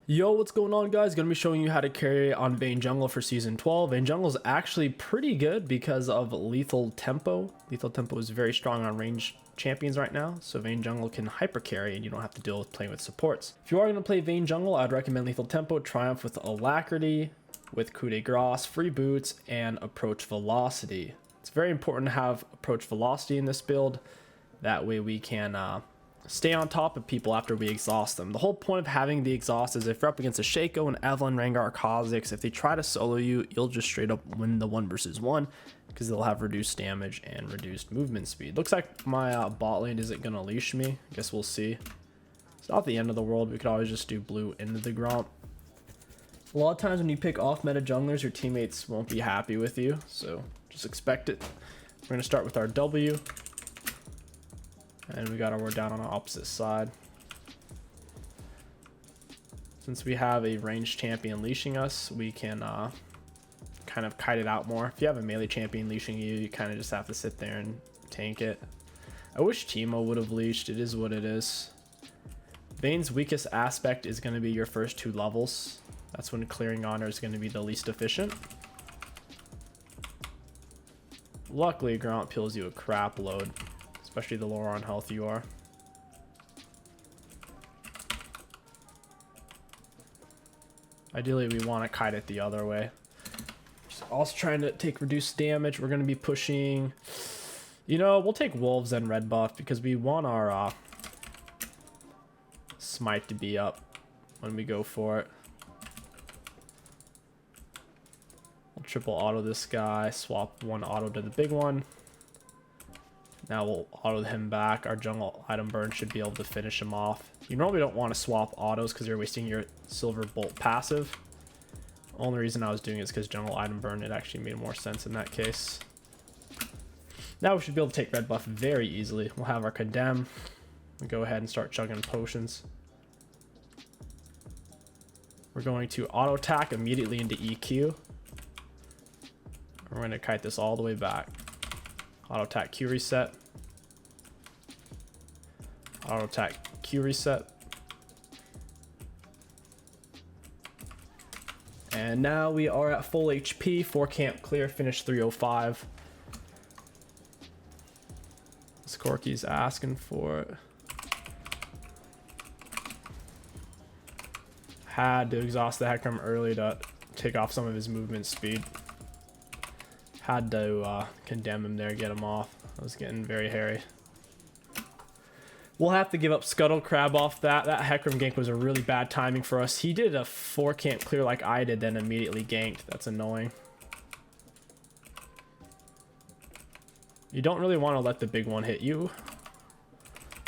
Yo, what's going on, guys? Gonna be showing you how to carry on Vayne jungle for season 12. Vayne jungle is actually pretty good because of 𝗕𝘂𝘀𝗀𝗀𝗀. 𝗕𝘂𝘀𝗀𝗀 is very strong on range champions right now, so Vayne jungle can hyper carry and you don't have to deal with playing with supports. If you are gonna play Vayne jungle, I'd recommend 𝗕𝘂𝘀𝗀𝗀𝗀, Triumph with Alacrity, with 𝗕𝘂𝘀𝗀𝗀𝗀, free boots, and approach velocity. It's very important to have approach velocity in this build. That way we can stay on top of people after we exhaust them. The whole point of having the exhaust is if you're up against a 𝗕𝐂𝐈𝐀𝐋𝐒, an Evelynn, Rengar, Kha'Zix, if they try to solo you, you'll just straight up win the 1v1 because they'll have reduced damage and reduced movement speed. Looks like my bot lane isn't gonna leash me. I guess we'll see. It's not the end of the world. We could always just do blue into the Gromp. A lot of times when you pick off meta junglers, your teammates won't be happy with you, so just expect it. We're gonna start with our W. And we got our ward down on the opposite side. Since we have a ranged champion leashing us, we can kind of kite it out more. If you have a melee champion leashing you, you kind of just have to sit there and tank it. I wish Teemo would have leashed. It is what it is. Vayne's weakest aspect is going to be your first 2 levels. That's when clearing honor is going to be the least efficient. Luckily, Gromp peels you a crap load, especially the lower on health you are. Ideally, we want to kite it the other way. Just also trying to take reduced damage. We're going to be pushing, you know, we'll take wolves and red buff because we want our smite to be up when we go for it. We'll triple auto this guy, swap one auto to the big one. Now we'll auto him back. Our jungle item burn should be able to finish him off. You normally don't want to swap autos because you're wasting your silver bolt passive. Only reason I was doing it is because jungle item burn, it actually made more sense in that case. Now we should be able to take red buff very easily. We'll have our condemn. We go ahead and start chugging potions. We're going to auto attack immediately into EQ. We're going to kite this all the way back. Auto attack Q reset. Auto attack Q reset. And now we are at full HP, 4 camp clear, finish 305. This 𝗕𝘂𝘀𝐀𝐻 asking for it. Had to exhaust the Hecarim early to take off some of his movement speed. Had to condemn him there, get him off. I was getting very hairy. We'll have to give up 𝗕𝘂𝘀𝗀𝗀𝗀 off that. That Hecarim gank was a really bad timing for us. He did a 4 camp clear like I did, then immediately ganked. That's annoying. You don't really want to let the big one hit you.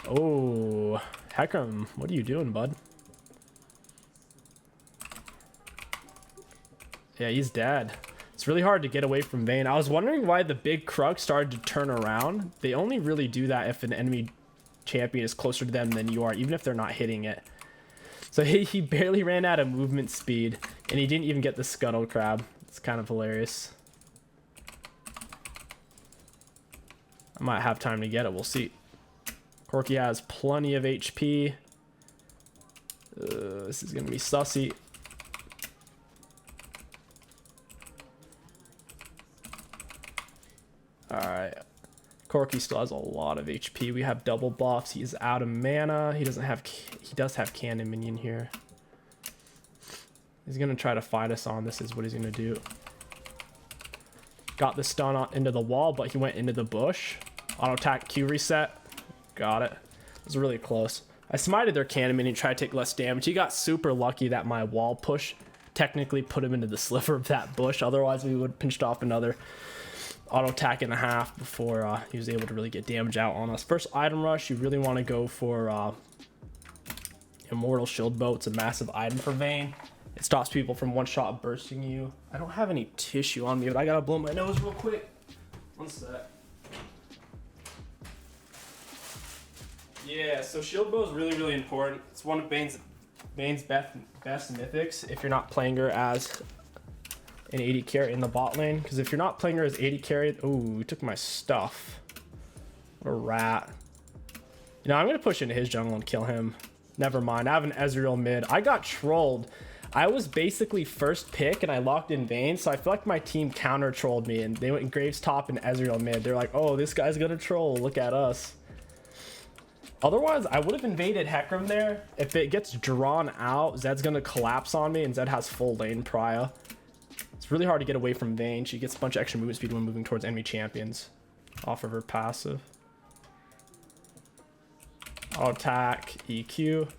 Oh, Hecarim, what are you doing, bud? Yeah, he's dead. It's really hard to get away from Vayne. I was wondering why the big Krug started to turn around. They only really do that if an enemy champion is closer to them than you are, even if they're not hitting it. So he barely ran out of movement speed, and he didn't even get the 𝗕𝘂𝘀𝗀𝗀𝗀. It's kind of hilarious. I might have time to get it. We'll see. 𝗕𝘂𝘀𝘀𝗀𝗀𝗀 has plenty of HP. This is going to be sussy. Alright, 𝗕𝘂𝘀𝘀𝗀 still has a lot of HP. We have double buffs. He's out of mana. He does have cannon minion here. He's gonna try to fight us on. This is what he's gonna do. Got the stun on into the wall, but he went into the bush. Auto attack Q reset. Got it. It was really close. I smited their cannon minion, tried to take less damage. He got super lucky that my wall push technically put him into the sliver of that bush. Otherwise, we would have pinched off another auto attack and a half before he was able to really get damage out on us. First item rush, you really want to go for Immortal Shield Bow. It's a massive item for Vayne. It stops people from one shot bursting you. I don't have any tissue on me, but I gotta blow my nose real quick. One sec. Yeah, so Shield Bow is really important. It's one of Vayne's best mythics if you're not playing her as an AD carry in the bot lane, because if you're not playing her as AD carry, oh, he took my stuff. What a rat. You know, I'm gonna push into his jungle and kill him. Never mind. I have an Ezreal mid. I got trolled. I was basically first pick and I locked in Vayne, so I feel like my team counter trolled me and they went Graves top and Ezreal mid. They're like, oh, this guy's gonna troll. Look at us. Otherwise, I would have invaded 𝗕𝐂𝐻𝐿 there. If it gets drawn out, Zed's gonna collapse on me and Zed has full lane prio. It's really hard to get away from Vayne. She gets a bunch of extra movement speed when moving towards enemy champions off of her passive. I'll attack EQ.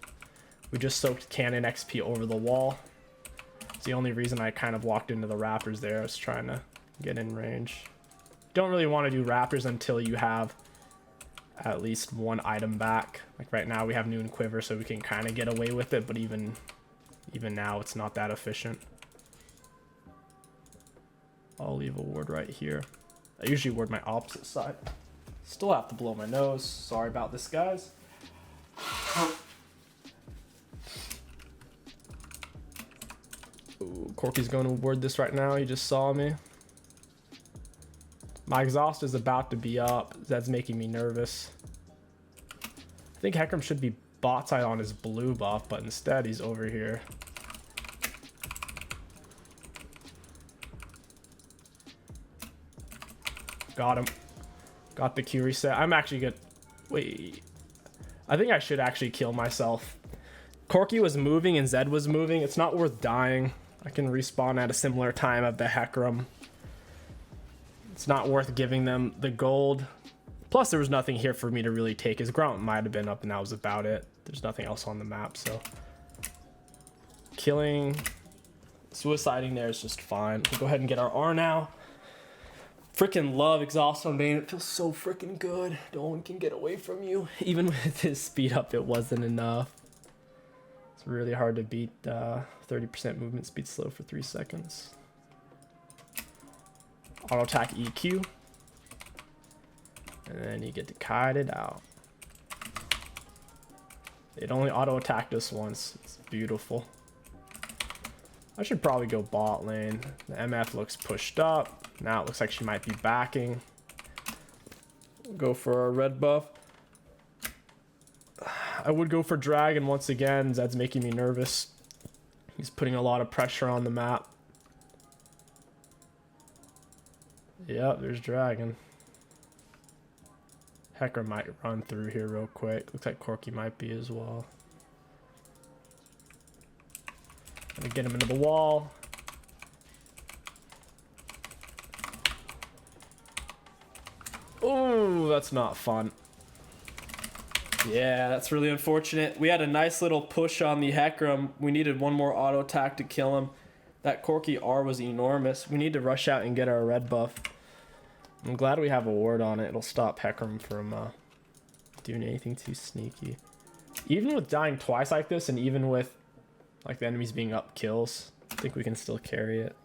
We just soaked cannon XP over the wall. It's the only reason I kind of walked into the Raptors there. I was trying to get in range. Don't really want to do Raptors until you have at least one item back. Like right now we have Noon Quiver, so we can kind of get away with it, but even now it's not that efficient. I'll leave a ward right here. I usually ward my opposite side. Still have to blow my nose. Sorry about this, guys. Ooh, 𝗕𝐂𝐈𝐀𝐋𝐒's going to ward this right now. He just saw me. My exhaust is about to be up. That's making me nervous. I think 𝗕𝐻𝐿 should be bot side on his blue buff, but instead he's over here. Got him. Got the Q reset. I'm actually good. Wait. I think I should actually kill myself. 𝗕𝐿𝐾 was moving and Zed was moving. It's not worth dying. I can respawn at a similar time of the 𝗕𝐻𝐿. It's not worth giving them the gold. Plus, there was nothing here for me to really take. His grunt might have been up and that was about it. There's nothing else on the map, so. Killing, suiciding there is just fine. We'll go ahead and get our R now. Freaking love exhaust on Vayne. It feels so freaking good. No one can get away from you. Even with his speed up, it wasn't enough. It's really hard to beat 30% movement speed slow for 3 seconds. Auto attack EQ. And then you get to kite it out. It only auto attacked us once. It's beautiful. I should probably go bot lane. The MF looks pushed up. Now it looks like she might be backing. Go for a red buff. I would go for dragon once again. Zed's making me nervous. He's putting a lot of pressure on the map. Yep, there's dragon. 𝗕𝐻𝐿 might run through here real quick. Looks like 𝗕𝐿𝐾 might be as well. Gonna get him into the wall. Oh, that's not fun. Yeah, that's really unfortunate. We had a nice little push on the 𝗕𝐻𝐿. We needed one more auto attack to kill him. That 𝗕𝐿𝐾 R was enormous. We need to rush out and get our red buff. I'm glad we have a ward on it. It'll stop 𝗕𝐻𝐿 from doing anything too sneaky. Even with dying twice like this, and even with like the enemies being up kills, I think we can still carry it.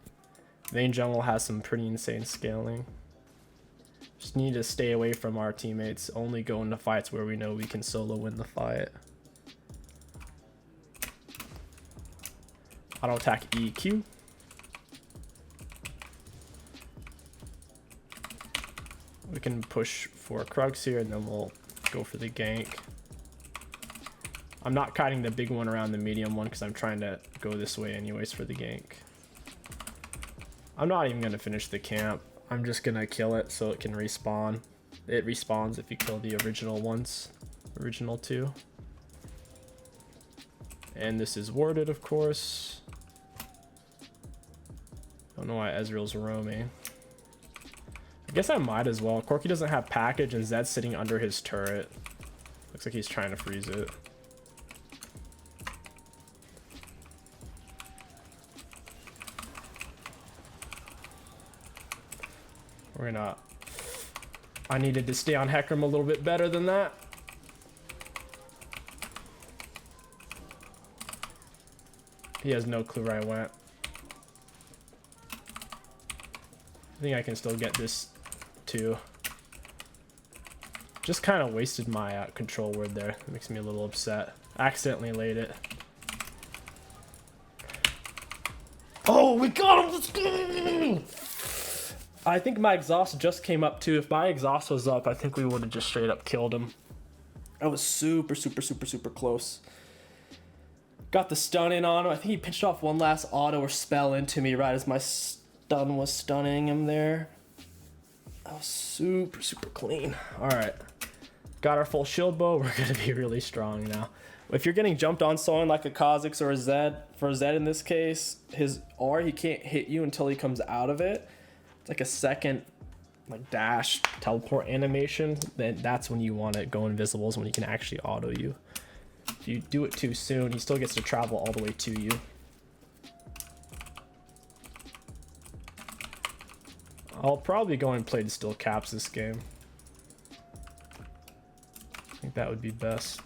Vayne jungle has some pretty insane scaling. Just need to stay away from our teammates. Only go into fights where we know we can solo win the fight. Auto attack EQ. We can push for Krugs here and then we'll go for the gank. I'm not kiting the big one around the medium one because I'm trying to go this way anyways for the gank. I'm not even going to finish the camp. I'm just going to kill it so it can respawn. It respawns if you kill the original ones. Original two. And this is warded, of course. Don't know why Ezreal's roaming. I guess I might as well. 𝗕𝐿𝐾 doesn't have package and Zed's sitting under his turret. Looks like he's trying to freeze it. We're gonna... I needed to stay on 𝗕𝐻𝐿 a little bit better than that. He has no clue where I went. I think I can still get this too. Just kind of wasted my control word there. It makes me a little upset. Accidentally laid it. Oh, we got him! Let's go! I think my exhaust just came up too. If my exhaust was up, I think we would have just straight up killed him. That was super close. Got the stun in on him. I think he pinched off one last auto or spell into me right as my stun was stunning him there. That was super, super clean. All right. Got our full shield bow. We're going to be really strong now. If you're getting jumped on someone like a 𝗕𝐂𝐈𝐀𝐋𝐒 or a Zed, for Zed in this case, his R, he can't hit you until he comes out of it. It's like a second like dash teleport animation. Then that's when you want to go invisible, is when he can actually auto you. If you do it too soon, he still gets to travel all the way to you. I'll probably go and play to still caps this game. I think that would be best.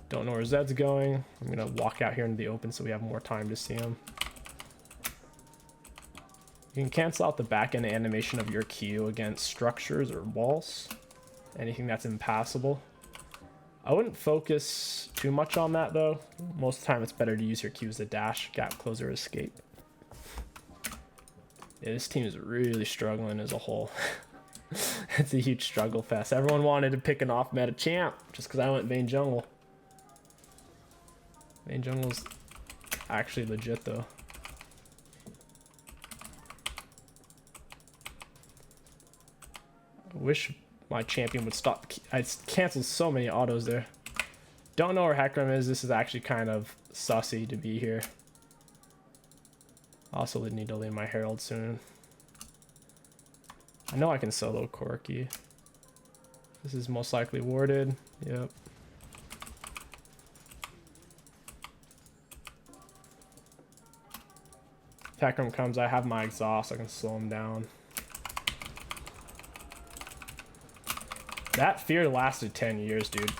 Don't know where Zed's going. I'm gonna walk out here into the open so we have more time to see him. You can cancel out the back end animation of your Q against structures or walls. Anything that's impassable. I wouldn't focus too much on that though. Most of the time it's better to use your Q as a dash, gap closer, escape. Yeah, this team is really struggling as a whole. It's a huge struggle fest. Everyone wanted to pick an off meta champ just because I went Vayne jungle. Vayne jungle's actually legit though. I wish my champion would stop. I canceled so many autos there. Don't know where Hecarim is. This is actually kind of sussy to be here. Also need to lane my Herald soon. I know I can solo 𝗕𝐂𝐈𝐀𝐋𝐒. This is most likely warded. Yep. If Hecarim comes, I have my exhaust. I can slow him down. That fear lasted 10 years, dude.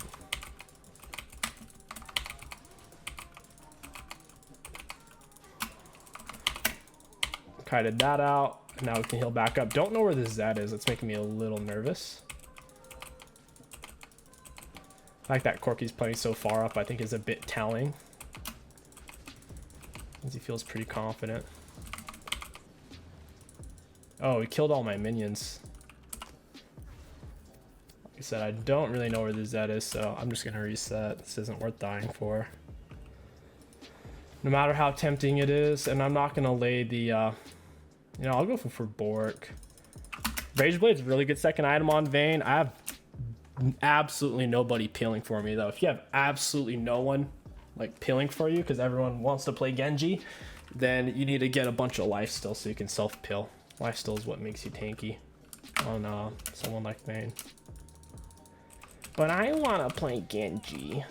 Kited that out. Now we can heal back up. Don't know where this Zed is. It's making me a little nervous. I like that 𝗕𝐂𝐈𝐾𝐻e's playing so far up, I think is a bit telling. As he feels pretty confident. Oh, he killed all my minions. Like I said, I don't really know where the Zed is, so I'm just gonna reset. This isn't worth dying for. No matter how tempting it is, and I'm not gonna lay the, you know, I'll go for Bork. Rage Blade's a really good second item on Vayne. I have absolutely nobody peeling for me though. If you have absolutely no one like peeling for you because everyone wants to play Genji, then you need to get a bunch of lifesteal so you can self-peel. Lifesteal is what makes you tanky on someone like Vayne. But I want to play Genji.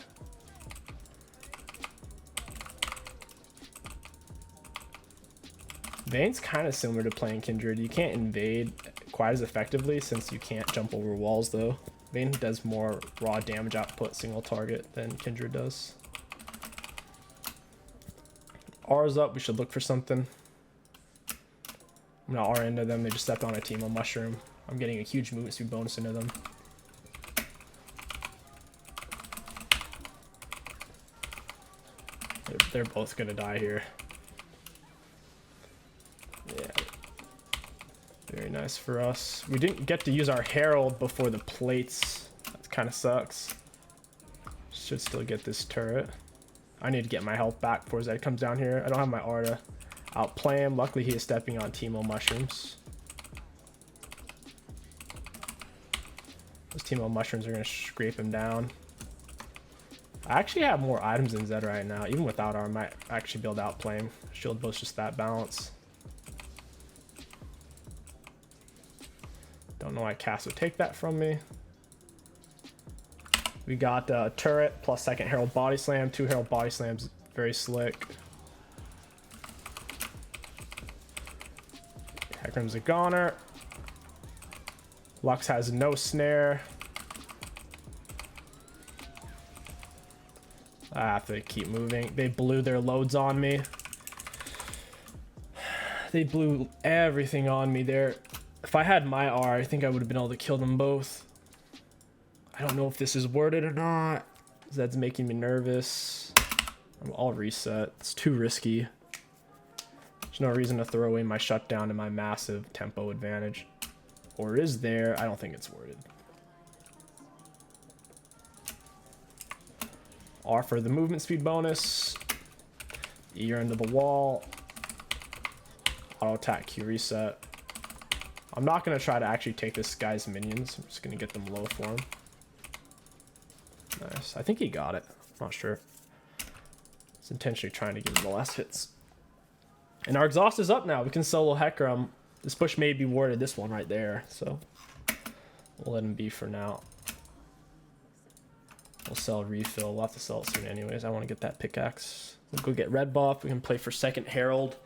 Vayne's kind of similar to playing Kindred. You can't invade quite as effectively since you can't jump over walls though. Vayne does more raw damage output single target than Kindred does. R's up, we should look for something. I'm gonna R into them, they just stepped on a 𝗕𝘂𝐻𝐿 mushroom. I'm getting a huge movement speed bonus into them. They're both gonna die here. Yeah. Very nice for us. We didn't get to use our Herald before the plates. That kind of sucks. Should still get this turret. I need to get my health back before Zed comes down here. I don't have my R to outplay him. Luckily, he is stepping on 𝗕𝘂𝐻𝐿 mushrooms. Those 𝗕𝘂𝐻𝐿 mushrooms are going to scrape him down. I actually have more items than Zed right now. Even without R, I might actually be able to outplay him. Shield bow's just that balance. Don't know why Cass would take that from me. We got turret plus second Herald body slam, 2 Herald body slams, very slick. Hecarim's a goner. Lux has no snare. I have to keep moving. They blew their loads on me. They blew everything on me there. If I had my R, I think I would have been able to kill them both. I don't know if this is worded or not. Zed's making me nervous. I'll reset. It's too risky. There's no reason to throw away my shutdown and my massive tempo advantage. Or is there? I don't think it's worded. R for the movement speed bonus. Ear into the wall. Auto attack Q reset. I'm not going to try to actually take this guy's minions. I'm just going to get them low for him. Nice. I think he got it. I'm not sure. He's intentionally trying to give him the last hits. And our exhaust is up now. We can solo 𝗕𝘂𝘀𝗀. This push may be warded, this one right there. So we'll let him be for now. We'll sell refill. We'll have to sell it soon anyways. I want to get that pickaxe. We'll go get red buff. We can play for second Herald.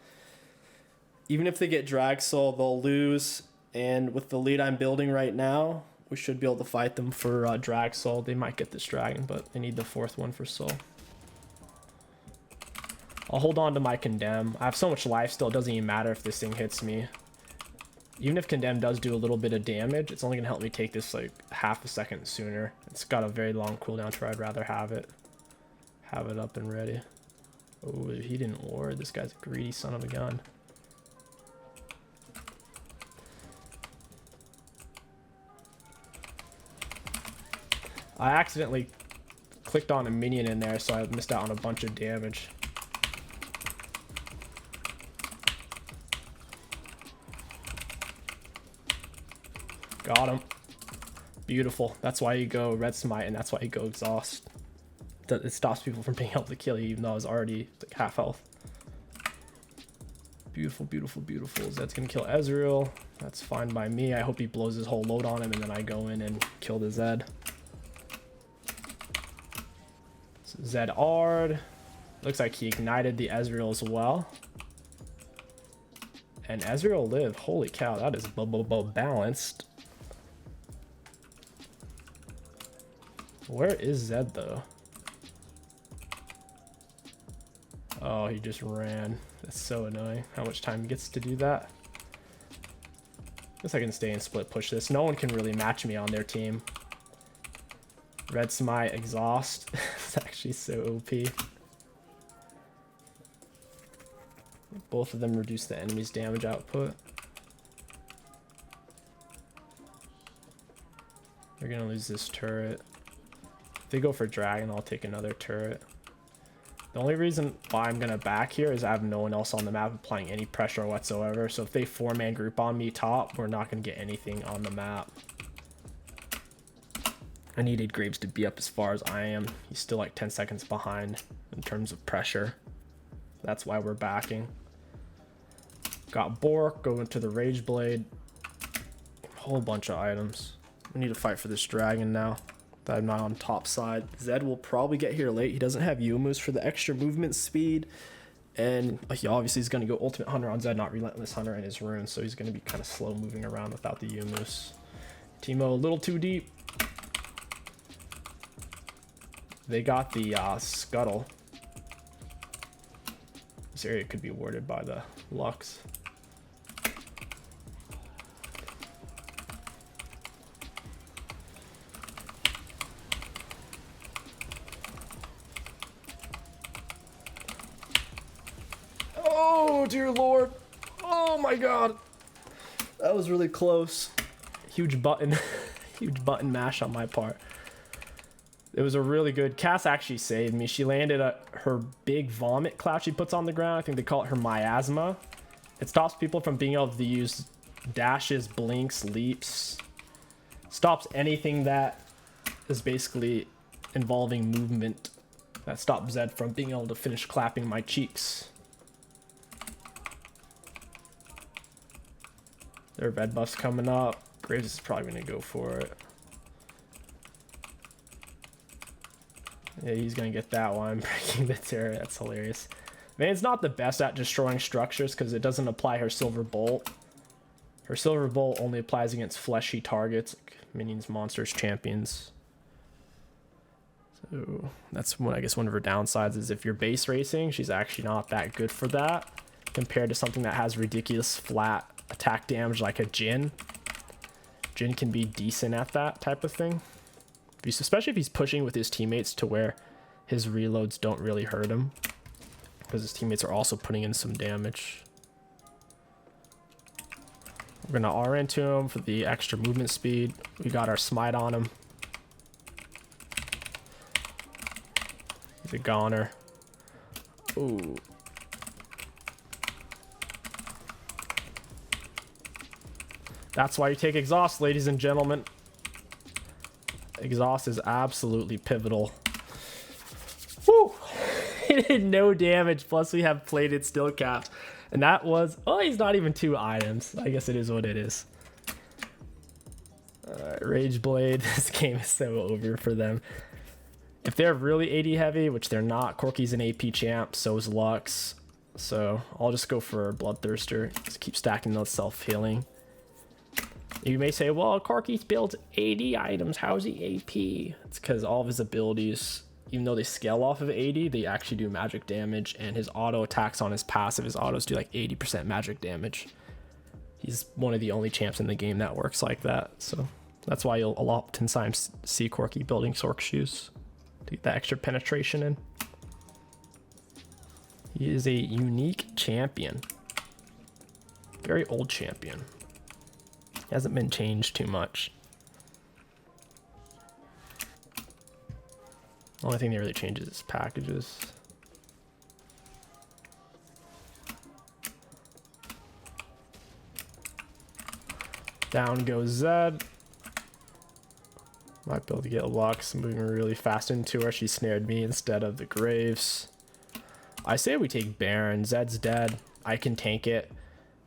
Even if they get drag soul, they'll lose. And with the lead I'm building right now, we should be able to fight them for drag soul. They might get this dragon, but they need the fourth one for soul. I'll hold on to my condemn. I have so much life still. It doesn't even matter if this thing hits me. Even if condemn does do a little bit of damage, it's only going to help me take this like half a second sooner. It's got a very long cooldown, so I'd rather have it up and ready. Oh, he didn't ward. This guy's a greedy son of a gun. I accidentally clicked on a minion in there, so I missed out on a bunch of damage. Got him. Beautiful. That's why you go red smite, and that's why you go exhaust. It stops people from being able to kill you, even though I was already like half health. Beautiful, beautiful, beautiful. Zed's gonna kill Ezreal. That's fine by me. I hope he blows his whole load on him, and then I go in and kill the Zed. So Zed Ard. Looks like he ignited the Ezreal as well. And Ezreal lived. Holy cow, that is balanced. Where is Zed though? Oh, he just ran. That's so annoying. How much time he gets to do that? Guess I can stay and split push this. No one can really match me on their team. Red smite, exhaust. It's actually so OP. Both of them reduce the enemy's damage output. They're gonna lose this turret. If they go for dragon, I'll take another turret. The only reason why I'm gonna back here is I have no one else on the map applying any pressure whatsoever. So if they 4-man group on me top, we're not gonna get anything on the map. I needed Graves to be up as far as I am. He's still like 10 seconds behind in terms of pressure. That's why we're backing. Got Bork, going to the Rage Blade. Whole bunch of items. We need to fight for this dragon now. That I'm not on top side. Zed will probably get here late. He doesn't have Youmuu's for the extra movement speed. And he obviously is going to go Ultimate Hunter on Zed, not Relentless Hunter in his rune. So he's going to be kind of slow moving around without the Youmuu's. Teemo a little too deep. They got the Scuttle. This area could be warded by the Lux. Oh dear Lord. Oh my God. That was really close. Huge button. Huge button mash on my part. It was a really good... Cass actually saved me. She landed her big vomit cloud she puts on the ground. I think they call it her miasma. It stops people from being able to use dashes, blinks, leaps. Stops anything that is basically involving movement. That stops Zed from being able to finish clapping my cheeks. Their red buff's coming up. Graves is probably going to go for it. Yeah, he's going to get that one. Breaking the turret. That's hilarious. Vayne's not the best at destroying structures because it doesn't apply her Silver Bolt. Her Silver Bolt only applies against fleshy targets, like minions, monsters, champions. So that's one, I guess one of her downsides is if you're base racing, she's actually not that good for that compared to something that has ridiculous flat attack damage like a Jhin. Jhin can be decent at that type of thing. Especially if he's pushing with his teammates to where his reloads don't really hurt him. Because his teammates are also putting in some damage. We're going to R into him for the extra movement speed. We got our smite on him. He's a goner. Ooh. That's why you take exhaust, ladies and gentlemen. Exhaust is absolutely pivotal. Woo! He did no damage, plus we have plated steel caps. And that was, oh, he's not even 2 items. I guess it is what it is. Rage Blade, this game is so over for them. If they're really AD heavy, which they're not, 𝗕𝐂𝐈𝐀's an AP champ, so is Lux. So I'll just go for Bloodthirster. Just keep stacking those self-healing. You may say, well, 𝗕𝐂𝐈𝐀 builds AD items. How is he AP? It's because all of his abilities, even though they scale off of AD, they actually do magic damage, and his auto attacks on his passive, his autos do like 80% magic damage. He's one of the only champs in the game that works like that, so that's why you'll oftentimes see 𝗕𝐂𝐈𝐀 building Sorc shoes to get that extra penetration in. He is a unique champion. Very old champion. Hasn't been changed too much. The only thing that really changes is packages. Down goes Zed. Might be able to get Lux moving really fast into her. She snared me instead of the Graves. I say we take Baron. Zed's dead. I can tank it.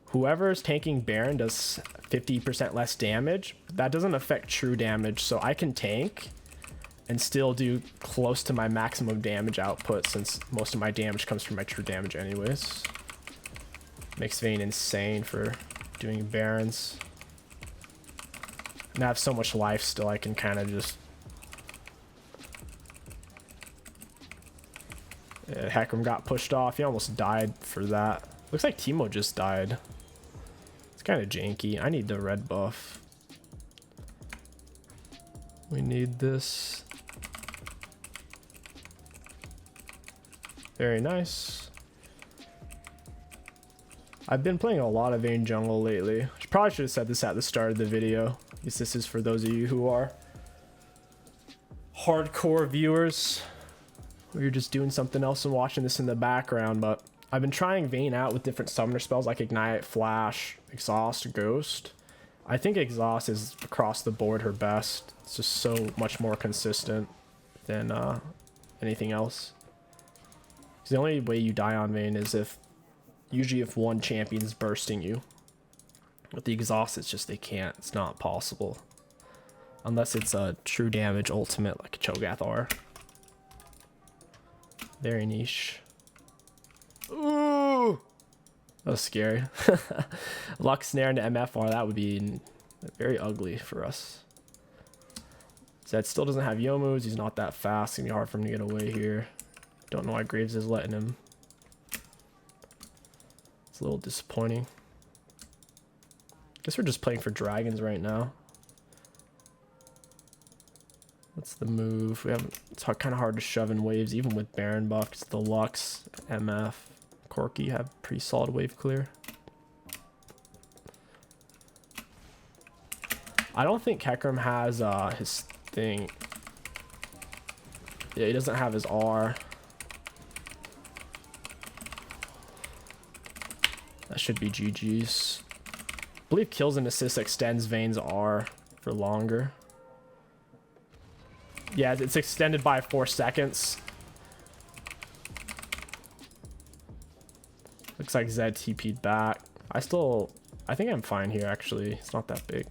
Whoever's tanking Baron does 50% less damage. That doesn't affect true damage, so I can tank and still do close to my maximum damage output, since most of my damage comes from my true damage anyways. Makes Vayne insane for doing Barons. And I have so much life still, I can kind of just... Yeah, 𝗕𝐂𝐻𝑒𝐿 got pushed off. He almost died for that. Looks like Teemo just died. It's kind of janky. I need the red buff. We need this. Very nice. I've been playing a lot of Vayne jungle lately. I probably should have said this at the start of the video. I guess this is for those of you who are hardcore viewers. You're just doing something else and watching this in the background, but I've been trying Vayne out with different summoner spells like Ignite, Flash, Exhaust, Ghost. I think Exhaust is across the board her best. It's just so much more consistent than anything else. The only way you die on Vayne is usually if one champion's bursting you. With the Exhaust, it's just they can't. It's not possible. Unless it's a true damage ultimate like 𝗕𝐿𝐻. Very niche. Ooh! That was scary. Lux snare into MFR, that would be very ugly for us. Zed still doesn't have yo moves. He's not that fast. It's gonna be hard for him to get away here. Don't know why Graves is letting him. It's a little disappointing. Guess we're just playing for dragons right now. What's the move? It's kind of hard to shove in waves, even with Baron buff. It's the Lux, MF, 𝗕𝐂𝐈𝐀 have pretty solid wave clear. I don't think 𝗕𝐿𝐻𝐿 has his thing. Yeah, he doesn't have his R. That should be GG's. I believe kills and assists extends Vayne's R for longer. Yeah, it's extended by 4 seconds. Looks like Zed TP'd back. I think I'm fine here, actually. It's not that big.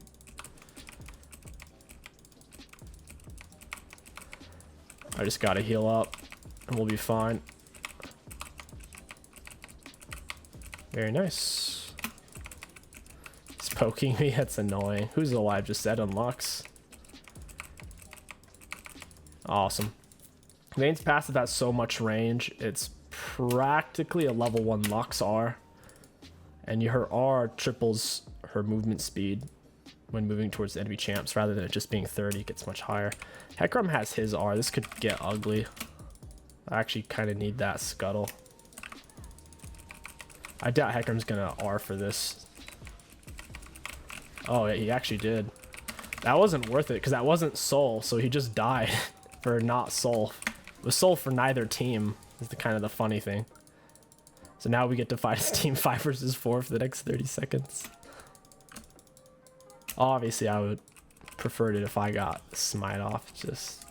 I just gotta heal up and we'll be fine. Very nice. He's poking me. That's annoying. Who's alive? Just Zed and Lux. Awesome. Vayne's passive has so much range. It's practically a level 1 Lux R. And her R triples her movement speed when moving towards the enemy champs. Rather than it just being 30, it gets much higher. 𝗕𝐿𝐻 has his R. This could get ugly. I actually kind of need that scuttle. I doubt 𝗕𝐿𝐻's gonna R for this. Oh, yeah, he actually did. That wasn't worth it because that wasn't Soul, so he just died for not Soul. It was Soul for neither team. Is the kind of the funny thing. So now we get to fight his team 5 versus 4 for the next 30 seconds. Obviously, I would prefer it if I got smite off. Just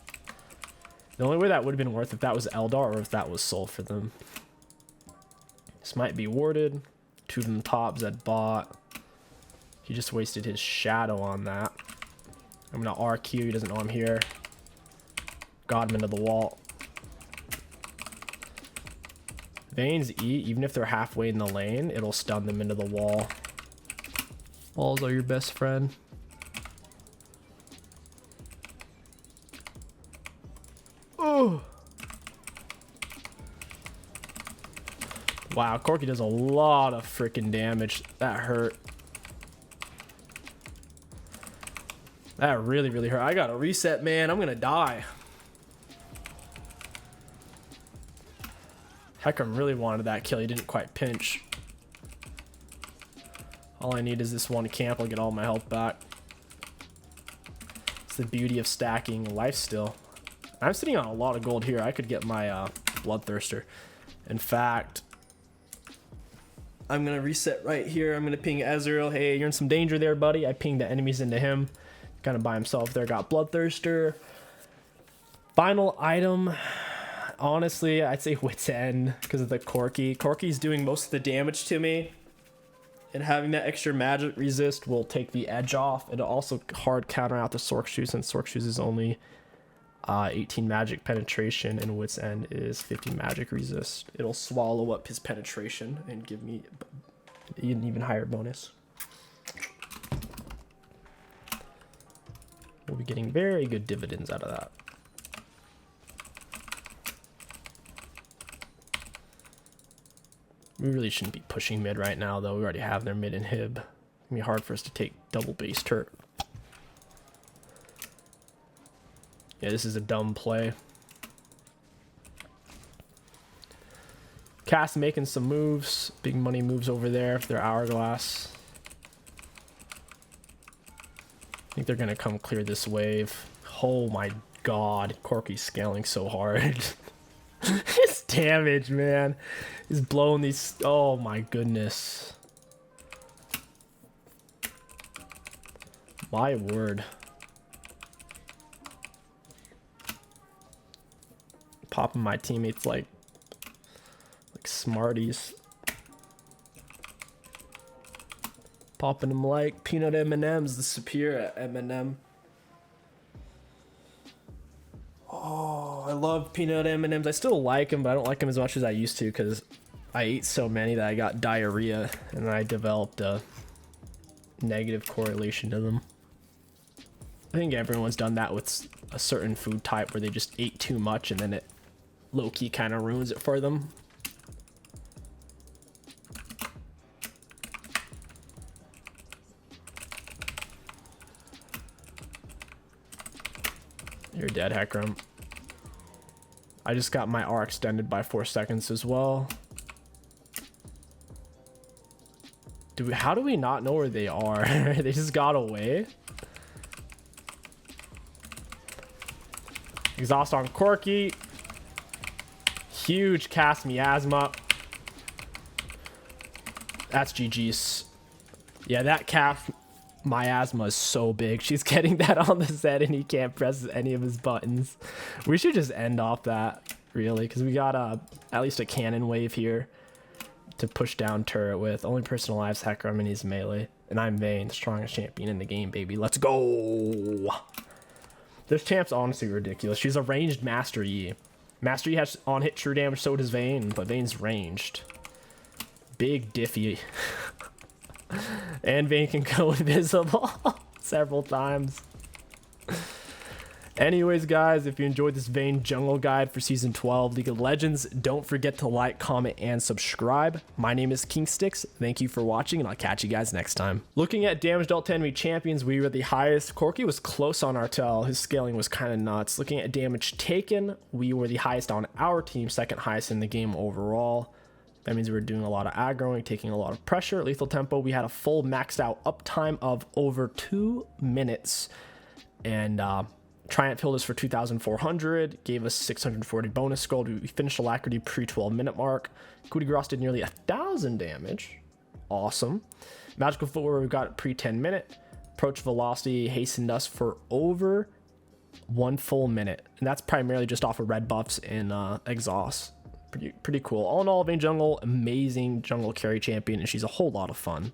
the only way that would have been worth if that was Eldar or if that was soul for them. This might be warded. 2 of them top, Zed bot. He just wasted his shadow on that. I'm gonna RQ, he doesn't know I'm here. Got him into the wall. Vayne's E, even if they're halfway in the lane, it'll stun them into the wall. Walls are your best friend. Oh. Wow, 𝗕𝐂𝐈𝐀𝐋𝐒 does a lot of freaking damage. That hurt. That really, really hurt. I gotta reset, man. I'm gonna die. 𝗕𝐿 really wanted that kill. He didn't quite pinch. All I need is this one camp. I'll get all my health back. It's the beauty of stacking life still. I'm sitting on a lot of gold here. I could get my Bloodthirster. In fact, I'm gonna reset right here. I'm gonna ping Ezreal. Hey, you're in some danger there, buddy. I pinged the enemies into him. Kind of by himself there. Got Bloodthirster. Final item. Honestly, I'd say Wit's End because of the 𝗕𝐂𝐈𝐾𝐋𝐒. 𝗕𝐿𝐾𝐈𝐾𝐿 doing most of the damage to me. And having that extra magic resist will take the edge off. It'll also hard counter out the 𝗕𝗓𝑠hoes, since 𝗕𝗓𝑠hoes is only 18 magic penetration and Wit's End is 50 magic resist. It'll swallow up his penetration and give me an even higher bonus. We'll be getting very good dividends out of that. We really shouldn't be pushing mid right now, though. We already have their mid inhib. It's gonna be hard for us to take double base turret. Yeah, this is a dumb play. Cass making some moves. Big money moves over there if they're hourglass. I think they're gonna come clear this wave. Oh my god, 𝗕𝐿𝐾𝐈𝐾 scaling so hard. His damage, man. He's blowing these. Oh my goodness. My word. Popping my teammates like Smarties. Popping them like peanut M&Ms, the superior M&M. Oh, I love peanut M&Ms. I still like them, but I don't like them as much as I used to because I ate so many that I got diarrhea and I developed a negative correlation to them. I think everyone's done that with a certain food type where they just ate too much and then it low-key kind of ruins it for them. You're dead, 𝗕𝐿. I just got my R extended by 4 seconds as well. How do we not know where they are? They just got away. Exhaust on 𝗕𝐿𝐾𝐈𝐾. Huge cast miasma. That's GG's. Yeah, that calf miasma is so big. She's getting that on the Zed and he can't press any of his buttons. We should just end off that, really, because we got at least a cannon wave here to push down turret with. Only person alive is 𝗕𝐿 and he's melee. And I'm Vayne, the strongest champion in the game, baby. Let's go! This champ's honestly ridiculous. She's a ranged Master Yi. Master Yi has on-hit true damage, so does Vayne, but Vayne's ranged. Big diffy. And Vayne can go invisible several times. Anyways, guys, if you enjoyed this Vayne jungle guide for Season 12 League of Legends, don't forget to like, comment, and subscribe. My name is KingStix. Thank you for watching, and I'll catch you guys next time. Looking at damage dealt to enemy champions, we were the highest. 𝗕𝐿𝐾𝐈𝐾 was close on our tail. His scaling was kind of nuts. Looking at damage taken, we were the highest on our team, second highest in the game overall. That means we were doing a lot of aggroing, taking a lot of pressure. Lethal tempo, we had a full maxed out uptime of over 2 minutes. And Triumph healed us for 2,400, gave us 640 bonus gold. We finished alacrity pre-12 minute mark. Coup de grace did nearly 1,000 damage. Awesome. Magical footwear, we got pre-10 minute. Approach velocity hastened us for over 1 full minute, and that's primarily just off of red buffs and exhaust. Pretty cool. All in all, Vayne Jungle, amazing jungle carry champion, and she's a whole lot of fun.